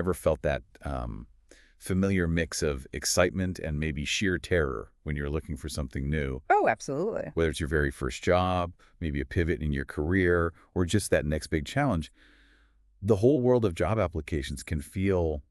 Ever felt that familiar mix of excitement and maybe sheer terror when you're looking for something new? Oh, absolutely. Whether it's your very first job, maybe a pivot in your career, or just that next big challenge, the whole world of job applications can feel,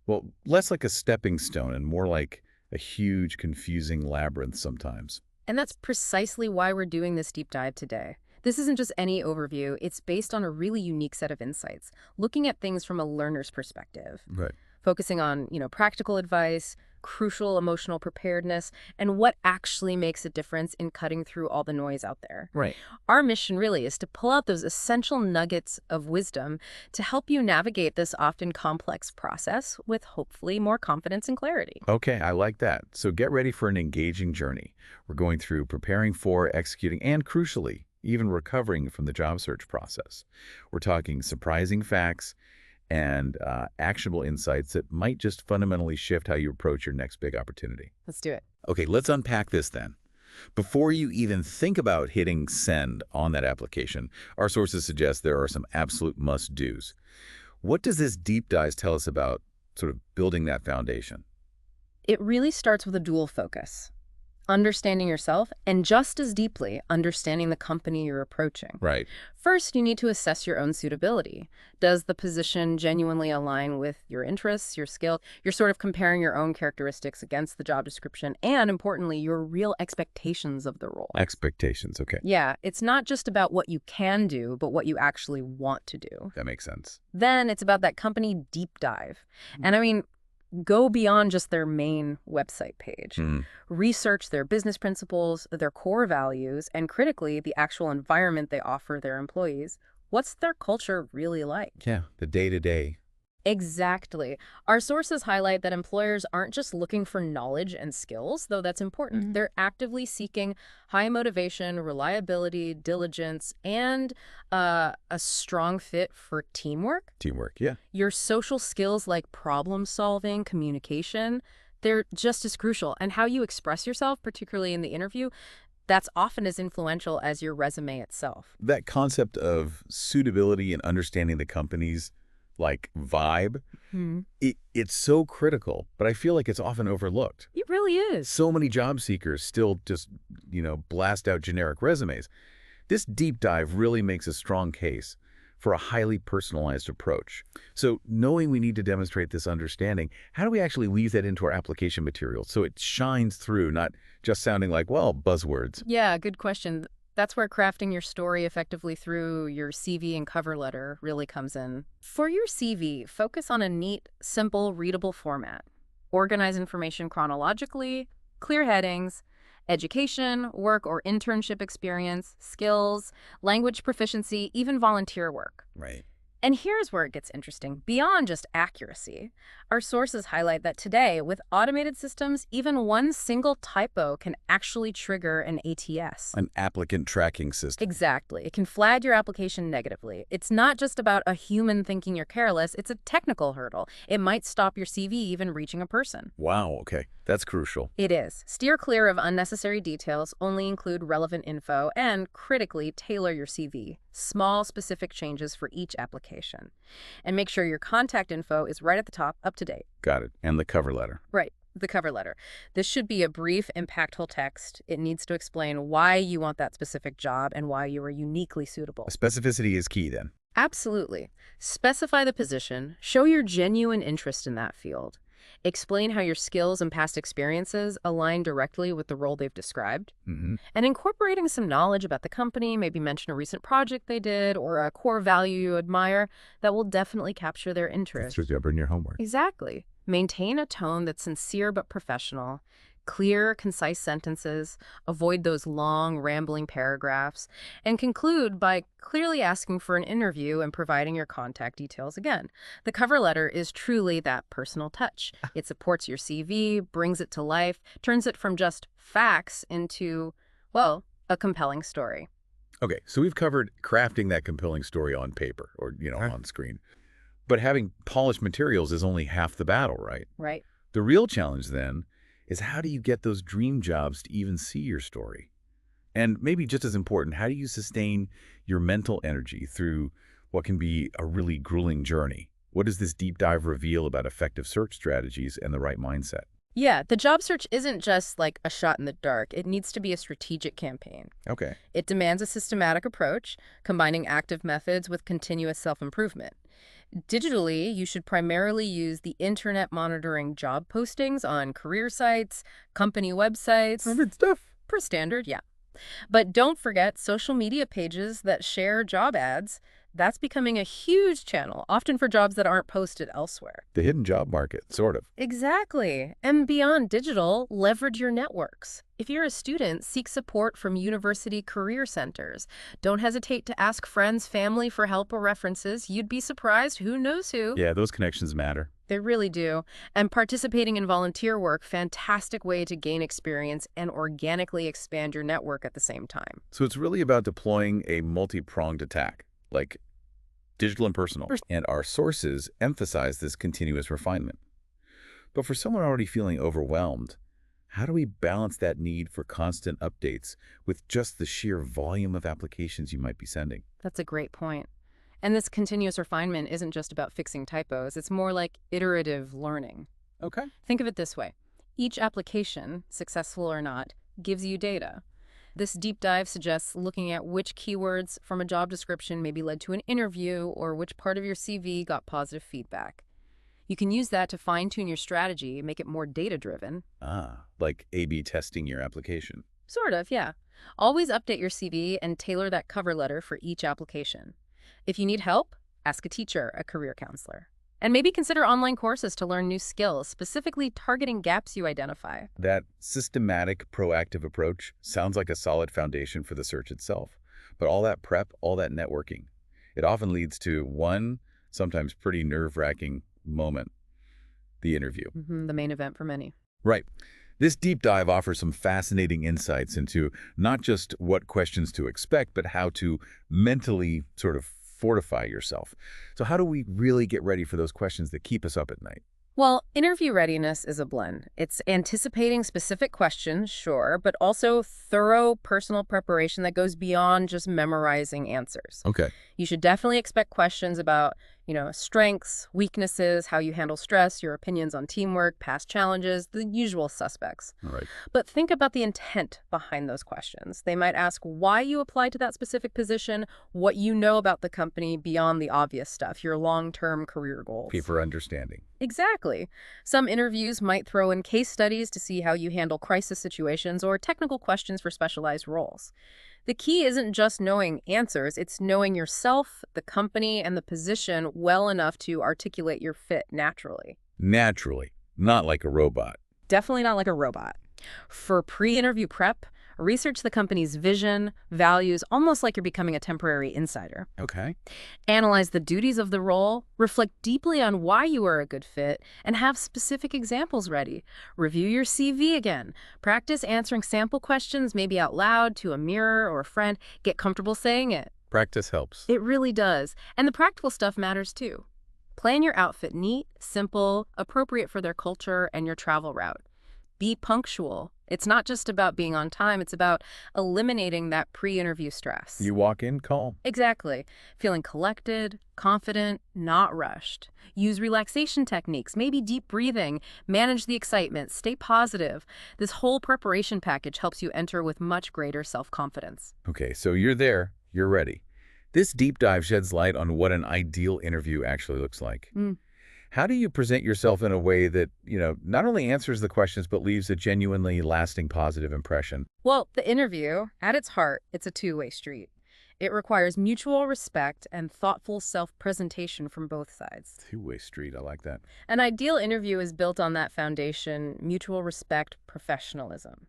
well, less like a stepping stone and more like a huge, confusing labyrinth sometimes. And that's precisely why we're doing this deep dive today. This isn't just any overview, it's based on a really unique set of insights, looking at things from a learner's perspective, Right. focusing on, practical advice, crucial emotional preparedness, and what actually makes a difference in cutting through all the noise out there. Right. Our mission really is to pull out those essential nuggets of wisdom to help you navigate this often complex process with hopefully more confidence and clarity. Okay, I like that. So get ready for an engaging journey. We're going through preparing for, executing, and crucially, even recovering from the job search process. We're talking surprising facts and actionable insights that might just fundamentally shift how you approach your next big opportunity. Let's do it. Okay, let's unpack this then. Before you even think about hitting send on that application, our sources suggest there are some absolute must-dos. What does this deep dive tell us about sort of building that foundation? It really starts with a dual focus. Understanding yourself, and just as deeply, understanding the company you're approaching. Right. First, you need to assess your own suitability. Does the position genuinely align with your interests, your skill? You're sort of comparing your own characteristics against the job description and, importantly, your real expectations of the role. Expectations, okay. Yeah, it's not just about what you can do, but what you actually want to do. That makes sense. Then it's about that company deep dive. And I mean, go beyond just their main website page. Research their business principles, their core values, and critically, the actual environment they offer their employees. What's their culture really like? Yeah, the day-to-day. Exactly. Our sources highlight that employers aren't just looking for knowledge and skills, though that's important. They're actively seeking high motivation, reliability, diligence, and a strong fit for teamwork. Teamwork, yeah. Your social skills like problem solving, communication, they're just as crucial. And how you express yourself, particularly in the interview, that's often as influential as your resume itself. That concept of suitability and understanding the company's vibe, it's so critical, but I feel like it's often overlooked. It really is. So many job seekers still just, blast out generic resumes. This deep dive really makes a strong case for a highly personalized approach. So knowing we need to demonstrate this understanding, how do we actually weave that into our application material so it shines through, not just sounding like, well, buzzwords? Yeah, good question. That's where crafting your story effectively through your CV and cover letter really comes in. For your CV, focus on a neat, simple, readable format. Organize information chronologically, clear headings, education, work or internship experience, skills, language proficiency, even volunteer work. Right. And here's where it gets interesting. Beyond just accuracy, our sources highlight that today, with automated systems, even one single typo can actually trigger an ATS. An applicant tracking system. Exactly. It can flag your application negatively. It's not just about a human thinking you're careless, it's a technical hurdle. It might stop your CV even reaching a person. Wow, okay. That's crucial. It is. Steer clear of unnecessary details, only include relevant info, and critically tailor your CV. Small, specific changes for each application. And make sure your contact info is right at the top, up to date. Got it. And the cover letter. Right. The cover letter. This should be a brief, impactful text. It needs to explain why you want that specific job and why you are uniquely suitable. Specificity is key then. Absolutely. Specify the position. Show your genuine interest in that field. Explain how your skills and past experiences align directly with the role they've described. And incorporating some knowledge about the company, maybe mention a recent project they did or a core value you admire, that will definitely capture their interest. That's your job in your homework. Exactly. Maintain a tone that's sincere but professional. Clear, concise sentences, avoid those long, rambling paragraphs, and conclude by clearly asking for an interview and providing your contact details again. The cover letter is truly that personal touch. It supports your CV, brings it to life, turns it from just facts into, well, a compelling story. Okay, so we've covered crafting that compelling story on paper or, on screen. But having polished materials is only half the battle, right? Right. The real challenge then is how do you get those dream jobs to even see your story? And maybe just as important, how do you sustain your mental energy through what can be a really grueling journey? What does this deep dive reveal about effective search strategies and the right mindset? Yeah, the job search isn't just like a shot in the dark. It needs to be a strategic campaign. Okay. It demands a systematic approach, combining active methods with continuous self-improvement. Digitally, you should primarily use the internet monitoring job postings on career sites, company websites, Good stuff. per standard, yeah. But don't forget social media pages that share job ads. That's becoming a huge channel, often for jobs that aren't posted elsewhere. The hidden job market, sort of. Exactly. And beyond digital, leverage your networks. If you're a student, seek support from university career centers. Don't hesitate to ask friends, family for help or references. You'd be surprised who knows who. Yeah, those connections matter. They really do. And participating in volunteer work, fantastic way to gain experience and organically expand your network at the same time. So it's really about deploying a multi-pronged attack, like digital and personal. And our sources emphasize this continuous refinement. But for someone already feeling overwhelmed, how do we balance that need for constant updates with just the sheer volume of applications you might be sending? That's a great point. And this continuous refinement isn't just about fixing typos. It's more like iterative learning. Okay. Think of it this way. Each application, successful or not, gives you data. This deep dive suggests looking at which keywords from a job description maybe led to an interview or which part of your CV got positive feedback. You can use that to fine-tune your strategy, make it more data-driven. Like A/B testing your application. Sort of, yeah. Always update your CV and tailor that cover letter for each application. If you need help, ask a teacher, a career counselor. And maybe consider online courses to learn new skills, specifically targeting gaps you identify. That systematic, proactive approach sounds like a solid foundation for the search itself. But all that prep, all that networking, it often leads to one, sometimes pretty nerve-wracking moment, the interview. The main event for many. Right. This deep dive offers some fascinating insights into not just what questions to expect, but how to mentally sort of fortify yourself. So how do we really get ready for those questions that keep us up at night? Well, interview readiness is a blend. It's anticipating specific questions, sure, but also thorough personal preparation that goes beyond just memorizing answers. Okay. You should definitely expect questions about, strengths, weaknesses, how you handle stress, your opinions on teamwork, past challenges, the usual suspects. All right. But think about the intent behind those questions. They might ask why you applied to that specific position, what you know about the company beyond the obvious stuff, your long-term career goals. For understanding. Exactly. Some interviews might throw in case studies to see how you handle crisis situations or technical questions for specialized roles. The key isn't just knowing answers, it's knowing yourself, the company, and the position well enough to articulate your fit naturally. Naturally, not like a robot. Definitely not like a robot. For pre-interview prep, research the company's vision, values, almost like you're becoming a temporary insider. Okay. Analyze the duties of the role, reflect deeply on why you are a good fit, and have specific examples ready. Review your CV again. Practice answering sample questions, maybe out loud, to a mirror or a friend. Get comfortable saying it. Practice helps. It really does. And the practical stuff matters too. Plan your outfit neat, simple, appropriate for their culture and your travel route. Be punctual. It's not just about being on time, it's about eliminating that pre-interview stress. You walk in calm. Exactly. Feeling collected, confident, not rushed. Use relaxation techniques, maybe deep breathing, manage the excitement, stay positive. This whole preparation package helps you enter with much greater self-confidence. Okay, so you're there, you're ready. This deep dive sheds light on what an ideal interview actually looks like. How do you present yourself in a way that, not only answers the questions, but leaves a genuinely lasting positive impression? Well, the interview, at its heart, it's a two-way street. It requires mutual respect and thoughtful self-presentation from both sides. Two-way street, I like that. An ideal interview is built on that foundation: mutual respect, professionalism.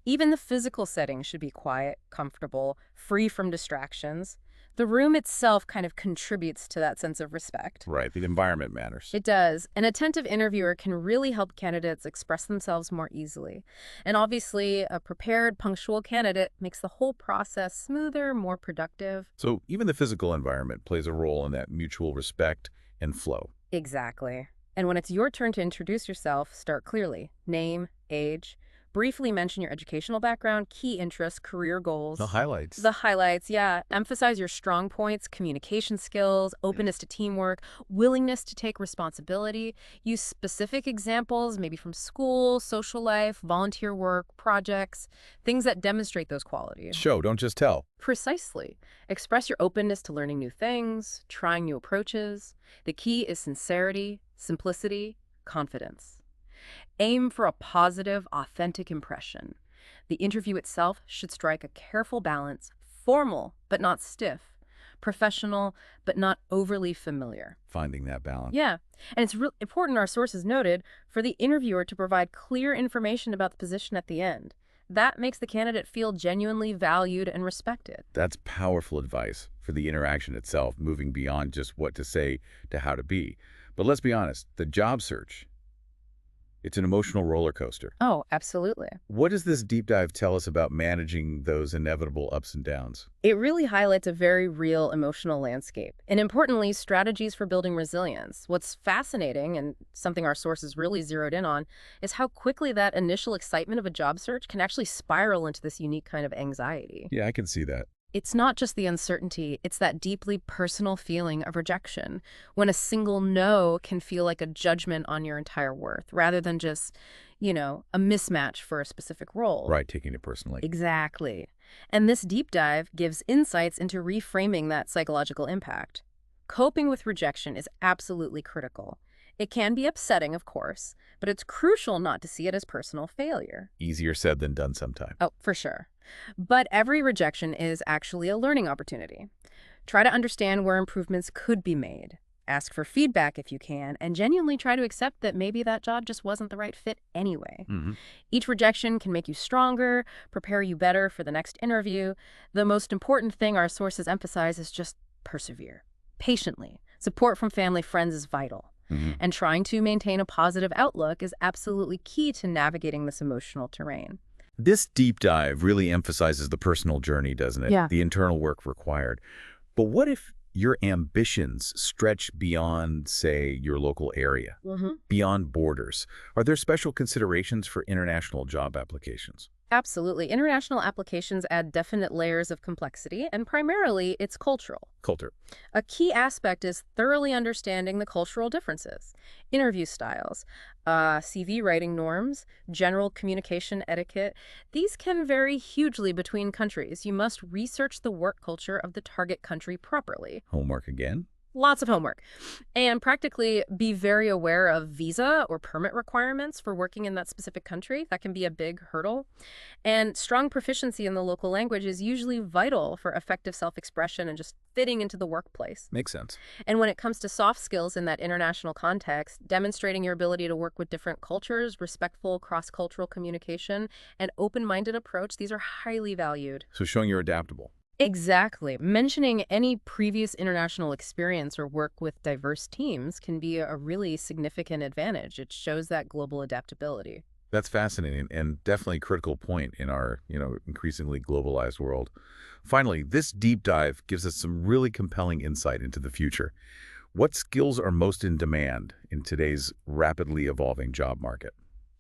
Even the physical setting should be quiet, comfortable, free from distractions. The room itself kind of contributes to that sense of respect. Right, the environment matters. It does. An attentive interviewer can really help candidates express themselves more easily. And obviously, a prepared, punctual candidate makes the whole process smoother, more productive. So even the physical environment plays a role in that mutual respect and flow. Exactly. And when it's your turn to introduce yourself, start clearly. Name, age, Briefly mention your educational background, key interests, career The goals. highlights. The highlights, yeah. Emphasize your strong points, communication skills, openness to teamwork, willingness to take responsibility. Use specific examples, maybe from school, social life, volunteer work, projects, things that demonstrate those qualities. Show, don't just tell. Precisely. Express your openness to learning new things, trying new approaches. The key is sincerity, simplicity, confidence. Aim for a positive, authentic impression. The interview itself should strike a careful balance, formal but not stiff, professional but not overly familiar. Finding that balance. Yeah, and it's real important, our sources noted, for the interviewer to provide clear information about the position at the end. That makes the candidate feel genuinely valued and respected. That's powerful advice for the interaction itself, moving beyond just what to say to how to be. But let's be honest, the job search, it's an emotional roller coaster. Oh, absolutely. What does this deep dive tell us about managing those inevitable ups and downs? It really highlights a very real emotional landscape, and importantly, strategies for building resilience. What's fascinating, and something our sources really zeroed in on, is how quickly that initial excitement of a job search can actually spiral into this unique kind of anxiety. Yeah, I can see that. It's not just the uncertainty, it's that deeply personal feeling of rejection, when a single no can feel like a judgment on your entire worth, rather than just, a mismatch for a specific role. Right, taking it personally. Exactly. And this deep dive gives insights into reframing that psychological impact. Coping with rejection is absolutely critical. It can be upsetting, of course, but it's crucial not to see it as personal failure. Easier said than done sometime. Oh, for sure. But every rejection is actually a learning opportunity. Try to understand where improvements could be made. Ask for feedback if you can, and genuinely try to accept that maybe that job just wasn't the right fit anyway. Each rejection can make you stronger, prepare you better for the next interview. The most important thing our sources emphasize is just persevere. Patiently. Support from family, friends is vital. And trying to maintain a positive outlook is absolutely key to navigating this emotional terrain. This deep dive really emphasizes the personal journey, doesn't it? Yeah. The internal work required. But what if your ambitions stretch beyond, say, your local area, beyond borders? Are there special considerations for international job applications? Absolutely. International applications add definite layers of complexity, and primarily it's cultural. Culture. A key aspect is thoroughly understanding the cultural differences, interview styles, CV writing norms, general communication etiquette. These can vary hugely between countries. You must research the work culture of the target country properly. Homework again? Lots of homework. And practically be very aware of visa or permit requirements for working in that specific country. That can be a big hurdle. And strong proficiency in the local language is usually vital for effective self-expression and just fitting into the workplace. Makes sense. And when it comes to soft skills in that international context, demonstrating your ability to work with different cultures, respectful cross-cultural communication, and open-minded approach, these are highly valued. So showing you're adaptable. Exactly. Mentioning any previous international experience or work with diverse teams can be a really significant advantage. It shows that global adaptability. That's fascinating and definitely a critical point in our, increasingly globalized world. Finally, this deep dive gives us some really compelling insight into the future. What skills are most in demand in today's rapidly evolving job market?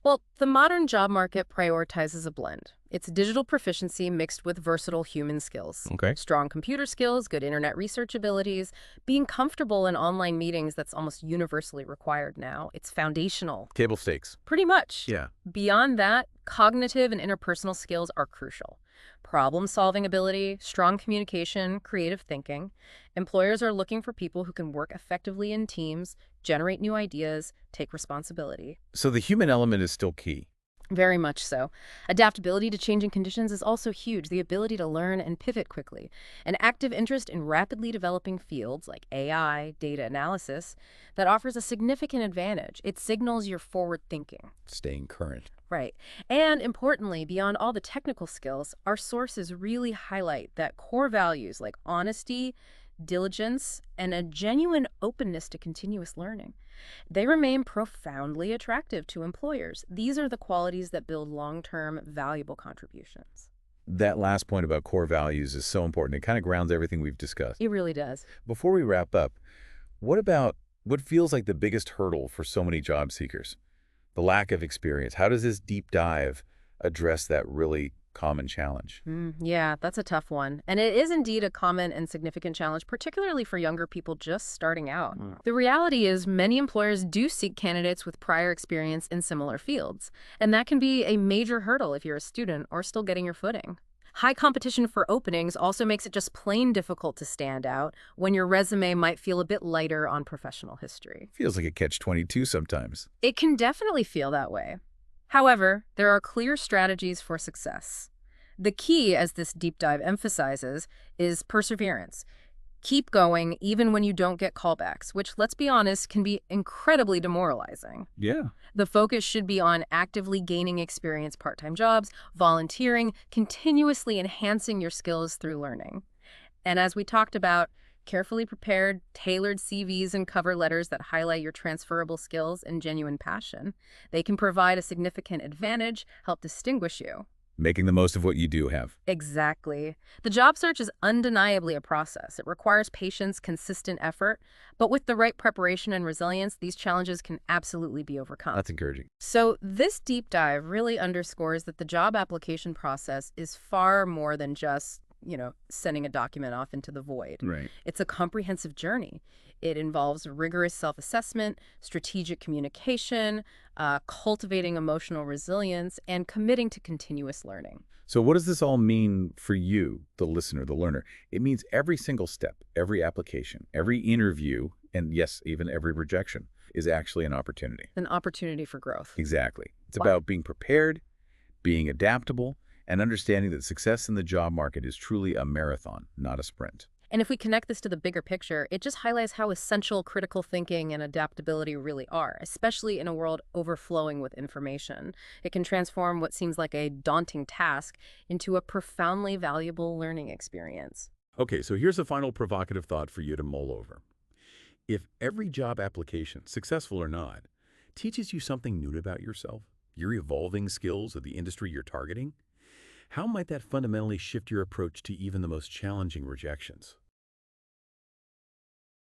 Well, the modern job market prioritizes a blend. It's digital proficiency mixed with versatile human skills. Okay. Strong computer skills, good internet research abilities, being comfortable in online meetings, that's almost universally required now. It's foundational. Table stakes. Pretty much. Yeah. Beyond that, cognitive and interpersonal skills are crucial. Problem-solving ability, strong communication, creative thinking. Employers are looking for people who can work effectively in teams, generate new ideas, take responsibility. So the human element is still key. Very much so. Adaptability to changing conditions is also huge. The ability to learn and pivot quickly. An active interest in rapidly developing fields like AI, data analysis, that offers a significant advantage. It signals your forward thinking. Staying current. Right. And importantly, beyond all the technical skills, our sources really highlight that core values like honesty, diligence, and a genuine openness to continuous learning. They remain profoundly attractive to employers. These are the qualities that build long-term, valuable contributions. That last point about core values is so important. It kind of grounds everything we've discussed. It really does. Before we wrap up, what about what feels like the biggest hurdle for so many job seekers? The lack of experience. How does this deep dive address that really common challenge. Yeah, that's a tough one. And it is indeed a common and significant challenge, particularly for younger people just starting out. The reality is many employers do seek candidates with prior experience in similar fields, and that can be a major hurdle if you're a student or still getting your footing. High competition for openings also makes it just plain difficult to stand out when your resume might feel a bit lighter on professional history. Feels like a catch-22 sometimes. It can definitely feel that way. However, there are clear strategies for success. The key, as this deep dive emphasizes, is perseverance. Keep going even when you don't get callbacks, which, let's be honest, can be incredibly demoralizing. Yeah. The focus should be on actively gaining experience part-time jobs, volunteering, continuously enhancing your skills through learning. And as we talked about, carefully prepared, tailored CVs and cover letters that highlight your transferable skills and genuine passion. They can provide a significant advantage, help distinguish you. Making the most of what you do have. Exactly. The job search is undeniably a process. It requires patience, consistent effort, but with the right preparation and resilience, these challenges can absolutely be overcome. That's encouraging. So this deep dive really underscores that the job application process is far more than just sending a document off into the void. Right. It's a comprehensive journey. It involves rigorous self-assessment, strategic communication, cultivating emotional resilience, and committing to continuous learning. So what does this all mean for you, the listener, the learner? It means every single step, every application, every interview, and yes, even every rejection is actually an opportunity. An opportunity for growth. Exactly. It's Wow. about being prepared, being adaptable, and understanding that success in the job market is truly a marathon, not a sprint. And if we connect this to the bigger picture, it just highlights how essential critical thinking and adaptability really are, especially in a world overflowing with information. It can transform what seems like a daunting task into a profoundly valuable learning experience. Okay, so here's a final provocative thought for you to mull over. If every job application, successful or not, teaches you something new about yourself, your evolving skills or the industry you're targeting, how might that fundamentally shift your approach to even the most challenging rejections?